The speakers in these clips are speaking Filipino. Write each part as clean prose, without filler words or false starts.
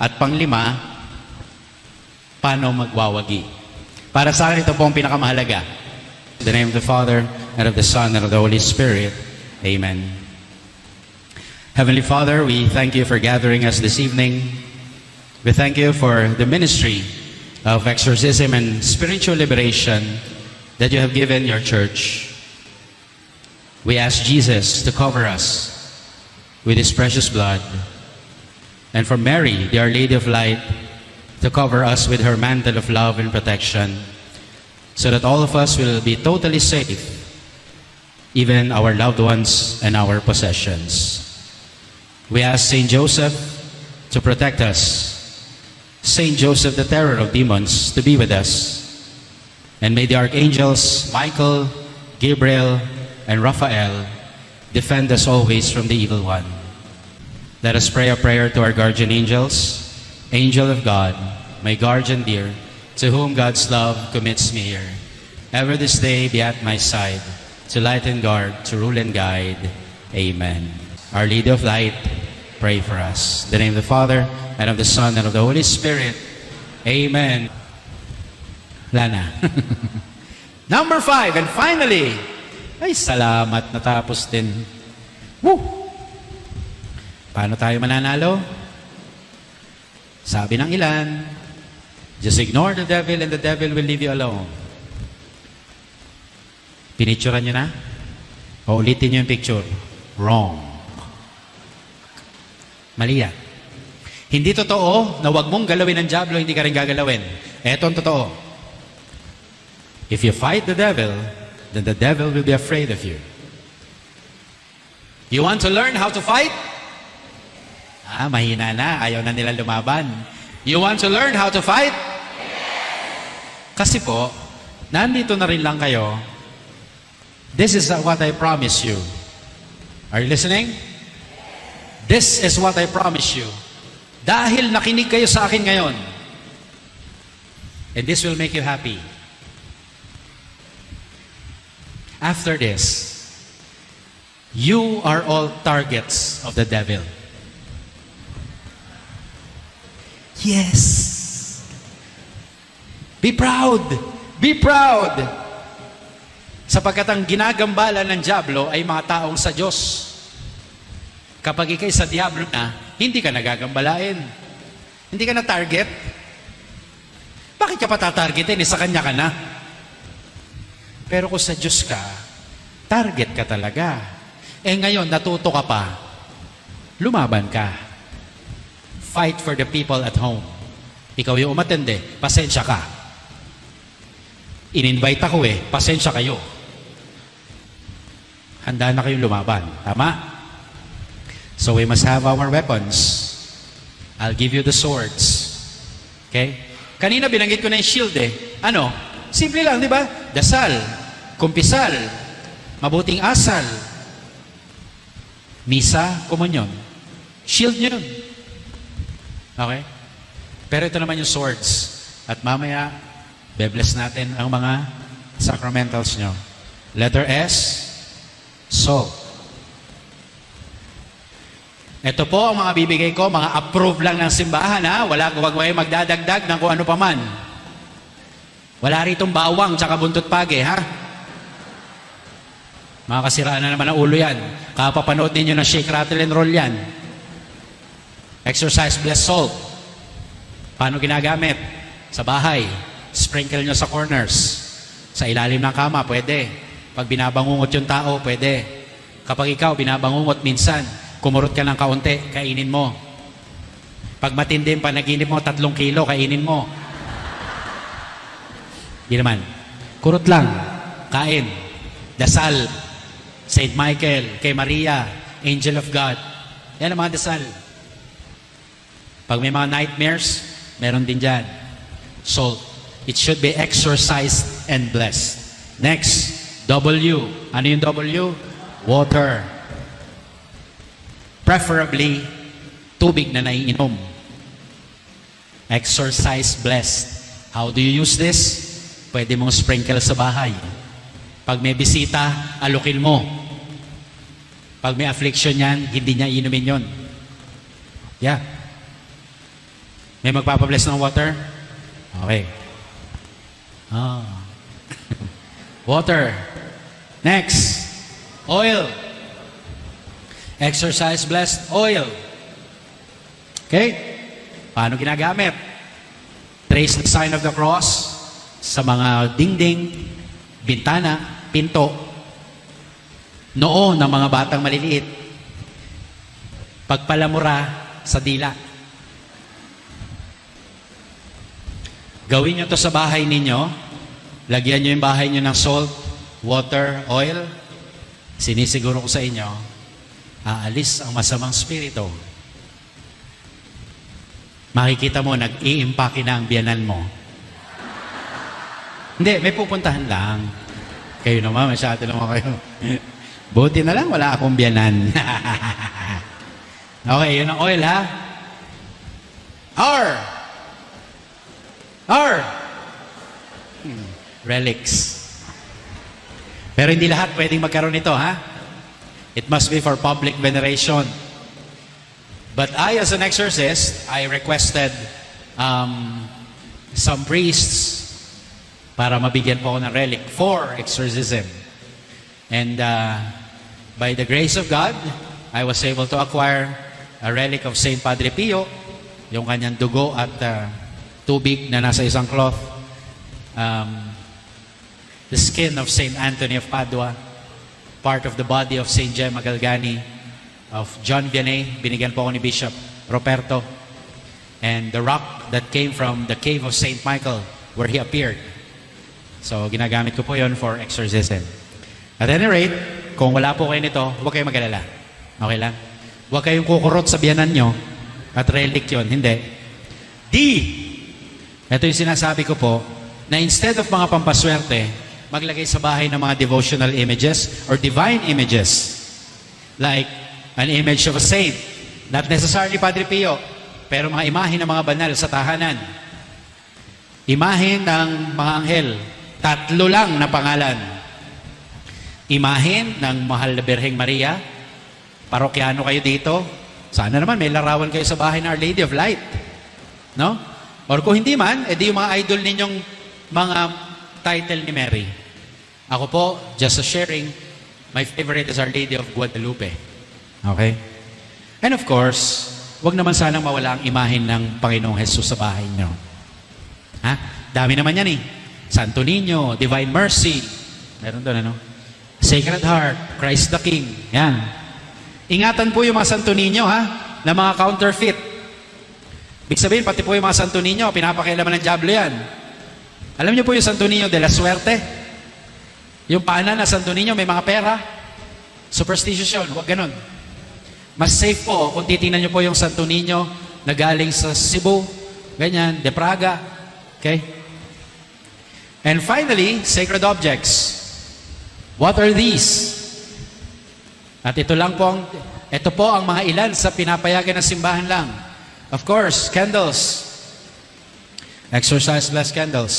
At panglima, paano magwawagi. Para sa akin, ito po ang pinakamahalaga. In the name of the Father, and of the Son, and of the Holy Spirit. Amen. Heavenly Father, we thank you for gathering us this evening. We thank you for the ministry of exorcism and spiritual liberation that you have given your church. We ask Jesus to cover us with his precious blood, and for Mary, the Our Lady of Light, to cover us with her mantle of love and protection, so that all of us will be totally safe, even our loved ones and our possessions. We ask Saint Joseph to protect us, Saint Joseph, the terror of demons, to be with us, and may the archangels Michael, Gabriel, and Raphael defend us always from the evil one. Let us pray a prayer to our guardian angels. Angel of God, my guardian dear, to whom God's love commits me here, ever this day be at my side, to light and guard, to rule and guide. Amen. Our Lady of Light, pray for us. In the name of the Father, and of the Son, and of the Holy Spirit. Amen. Lana. Number 5, and finally, ay salamat, natapos din. Woo! Paano tayo mananalo? Sabi ng ilan, just ignore the devil and the devil will leave you alone. Pinicturean nyo na? O ulitin nyo yung picture. Wrong. Mali yan. Hindi totoo na wag mong galawin ng diablo, hindi ka rin gagalawin. Eto ang totoo. If you fight the devil, then the devil will be afraid of you. You want to learn how to fight? Mahina na. Ayaw na nila lumaban. You want to learn how to fight? Kasi po, nandito na rin lang kayo. This is what I promise you. Are you listening? This is what I promise you. Dahil nakinig kayo sa akin ngayon, and this will make you happy. After this, you are all targets of the devil. Yes. Be proud. Be proud. Sapagkat ang ginagambala ng diablo ay mga taong sa Diyos. Kapag ikay sa diablo na, hindi ka nagagambalain. Hindi ka na target. Bakit ka pa tatargetin? Sa kanya ka na. Pero kung sa Diyos ka, target ka talaga. Ngayon, natuto ka pa, lumaban ka. Fight for the people at home. Ikaw yung umatende, pasensya ka. In-invite ako pasensya kayo. Handa na kayong lumaban. Tama? So we must have our weapons. I'll give you the swords. Okay? Kanina binanggit ko na yung shield Ano? Simple lang, di ba? Dasal, kumpisal, mabuting asal, misa, komunyon. Shield nyo yun. Okay? Pero ito naman yung swords. At mamaya, bebless natin ang mga sacramentals nyo. Letter S, salt. Ito po ang mga bibigay ko, mga approve lang ng simbahan, ha? Wag kayo magdadagdag ng kung ano pa man. Wala ritong bawang tsaka buntot page, ha? Mga kasiraan na naman ang ulo yan. Kapapanood ninyo ng shake, rattle, and roll yan. Exercise blessed salt. Paano ginagamit? Sa bahay. Sprinkle nyo sa corners. Sa ilalim ng kama, pwede. Pag binabangungot yung tao, pwede. Kapag ikaw binabangungot minsan, kumurot ka ng kaunti, kainin mo. Pag matindi yung panaginip mo, 3 kilo, kainin mo. Di naman. Kurot lang. Kain. Dasal. Saint Michael, kay Maria, Angel of God. Yan ang mga dasal. Pag may mga nightmares, meron din dyan. Salt. It should be exorcised and blessed. Next, W. Ano yung W? Water. Preferably, tubig na naiinom. Exorcise blessed. How do you use this? Pwede mong sprinkle sa bahay. Pag may bisita, alukin mo. Pag may affliction yan, hindi niya inumin yon. Yeah. May magpapabless ng water? Okay. Ah. Water. Next. Oil. Exercise blessed oil. Okay? Paano ginagamit? Trace the sign of the cross sa mga dingding, bintana, pinto, noo ng mga batang maliliit. Pagpalamura sa dila. Gawin nyo to sa bahay ninyo. Lagyan nyo yung bahay nyo ng salt, water, oil. Sinisiguro ko sa inyo, aalis ang masamang spirito. Makikita mo, nag-i-impake na ang biyanan mo. Hindi, may pupuntahan lang. Kayo naman, masyado naman kayo. Buti na lang, wala akong biyanan. Okay, yun ang oil, ha? R. Relics. Pero hindi lahat pwedeng magkaroon nito, ha? It must be for public veneration. But I, as an exorcist, I requested some priests para mabigyan po ako ng relic for exorcism. And by the grace of God, I was able to acquire a relic of Saint Padre Pio, yung kanyang dugo at tubig na nasa isang cloth. The skin of Saint Anthony of Padua, part of the body of Saint Gemma Galgani, of John Vianney, binigyan po ako ni Bishop Roberto, and the rock that came from the cave of Saint Michael where he appeared. So, ginagamit ko po yon for exorcism. At any rate, kung wala po kayo nito, huwag kayong mag-alala. Okay lang? Huwag kayong kukurot sa biyanan nyo at relic yon. Hindi. D. Ito yung sinasabi ko po, na instead of mga pampaswerte, maglagay sa bahay ng mga devotional images or divine images. Like, an image of a saint. Not necessarily Padre Pio, pero mga imahe ng mga banal sa tahanan. Imahe ng mga anghel. 3 lang na pangalan. Imahe ng mahal na Birheng Maria. Parokyano kayo dito. Sana naman may larawan kayo sa bahay ng Our Lady of Light. No? Or kung hindi man, edi yung mga idol ninyong mga title ni Mary. Ako po, just a sharing, my favorite is Our Lady of Guadalupe. Okay? And of course, wag naman sanang mawala ang imahin ng Panginoong Jesus sa bahay nyo. Ha? Dami naman yan eh. Santo Niño, Divine Mercy. Meron doon ano? Sacred Heart, Christ the King. Yan. Ingatan po yung mga Santo Niño, ha? Na mga counterfeit. Ibig sabihin, pati po yung mga Santo Niño, pinapakialaman ng diablo yan. Alam niyo po yung Santo Niño de la Suerte? Yung paanan na Santo Niño, may mga pera. Superstitious yun, huwag ganun. Mas safe po kung titingnan niyo po yung Santo Niño na galing sa Cebu, ganyan, de Praga. Okay? And finally, sacred objects. What are these? At ito po ang mga ilan sa pinapayagan ng simbahan lang. Of course, candles. Exorcise blessed candles.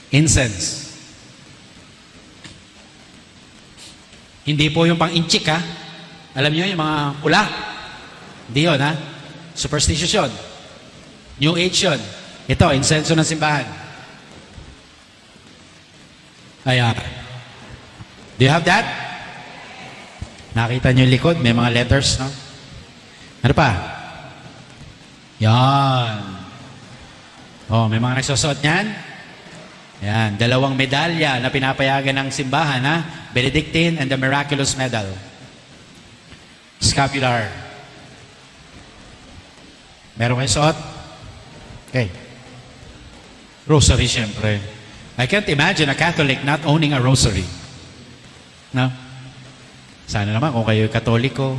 Incense. Hindi po yung pang-inchik, ha? Alam niyo yung mga pula? Hindi yun, ha? Superstitious yun. New Age yun. Ito, insenso ng simbahan. Ayan. Do you have that? Nakita niyo yung likod, may mga letters, no? Ano pa? Yan. Oh, may mga nagsusot niyan? Yan, 2 medalya na pinapayagan ng simbahan, ha? Benedictine and the Miraculous Medal. Scapular. Meron kayo suot? Okay. Rosary, siyempre. I can't imagine a Catholic not owning a rosary. No? Sana naman kung kayo Katoliko,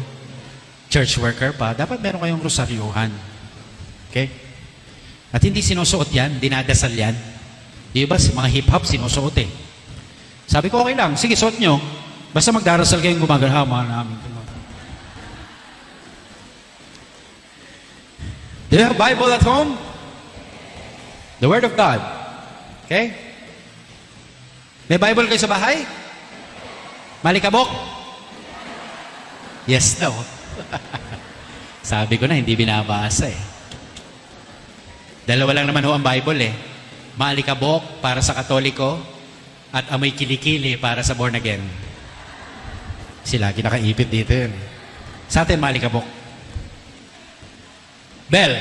church worker pa, dapat meron kayong rosaryuhan. Okay? At hindi sinusuot yan, dinadasal yan. Di ba, mga hip-hop sinusuot eh. Sabi ko, okay lang, sige, suot nyo. Basta magdarasal kayong gumagahama namin. Do you have Bible at home? The Word of God. Okay? May Bible kayo sa bahay? Malikabok? Yes, no. Sabi ko na, hindi binabasa eh. Dalawa lang naman ho ang Bible eh. Maalikabok para sa Katoliko at amoy kilikili para sa born again. Sila, kinakaipit dito yun. Sa atin, maalikabok. Bell.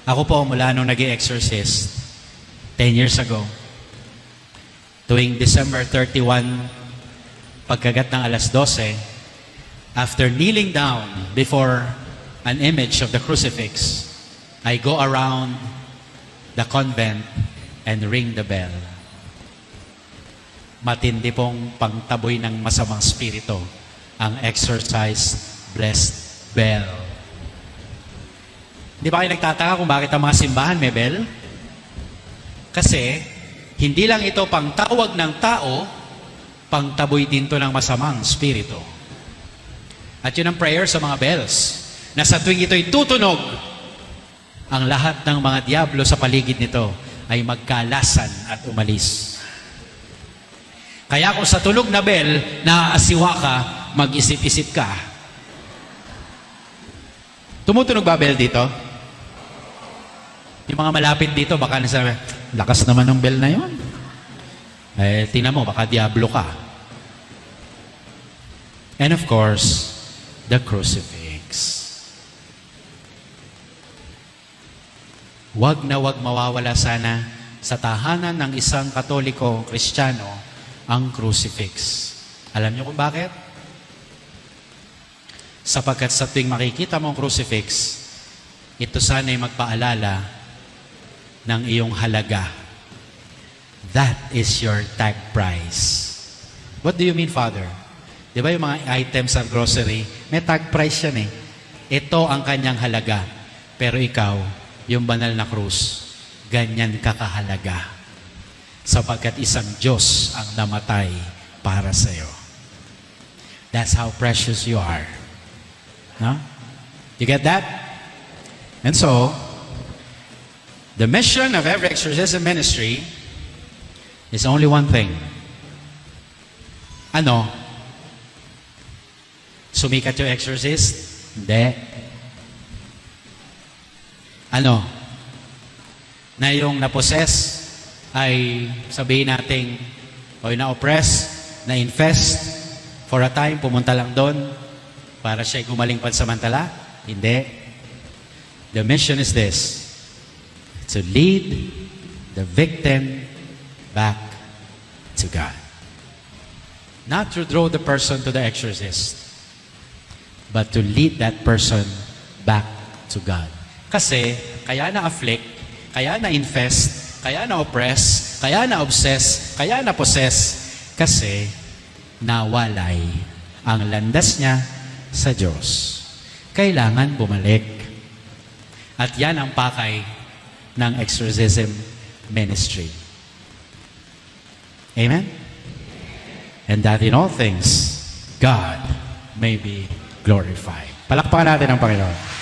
Ako po, mula nung nag-exorcist 10 years ago, tuwing December 31, pagkagat ng alas 12, after kneeling down before an image of the crucifix, I go around the convent and ring the bell. Matindi pong pangtaboy ng masamang spirito ang exorcised blessed bell. Di ba kayo nagtataka kung bakit ang mga simbahan may bell? Kasi hindi lang ito pangtawag ng tao, pangtaboy din to ng masamang spirito. At yun ang prayer sa mga bells, na sa tuwing ito'y tutunog, ang lahat ng mga diablo sa paligid nito ay magkalasan at umalis. Kaya kung sa tunog na bell, naaasiwa ka, mag-isip-isip ka. Tumutunog ba bell dito? Yung mga malapit dito, baka nasabi, lakas naman ng bell na yun. Eh, tingnan mo, baka diablo ka. And of course, the crucifix. Wag na wag mawawala sana sa tahanan ng isang Katoliko, Kristiyano, ang crucifix. Alam niyo kung bakit? Sapagkat sa tuwing makikita mo ang crucifix, ito sana ay magpaalala ng iyong halaga. That is your tag price. What do you mean, Father? Di ba yung mga items sa grocery, may tag price yan eh. Ito ang kanyang halaga. Pero ikaw, yung banal na krus, ganyan kakahalaga. Sapagkat isang Diyos ang namatay para sa iyo. That's how precious you are. No? You get that? And so, the mission of every exorcism ministry is only one thing. Ano? Sumikat yung exorcist? Hindi. Ano? Na yung na-possess ay sabihin nating o na-oppress, na-infest, for a time, pumunta lang doon para siya gumaling pansamantala? Hindi. The mission is this: to lead the victim back to God. Not to draw the person to the exorcist, but to lead that person back to God. Kasi, kaya na-afflict, kaya na-infest, kaya na-oppress, kaya na-obsess, kaya na-possess, kasi nawalay ang landas niya sa Diyos. Kailangan bumalik. At yan ang pakay ng exorcism ministry. Amen? And that in all things, God may be glorified. Palakpakan natin ang Panginoon.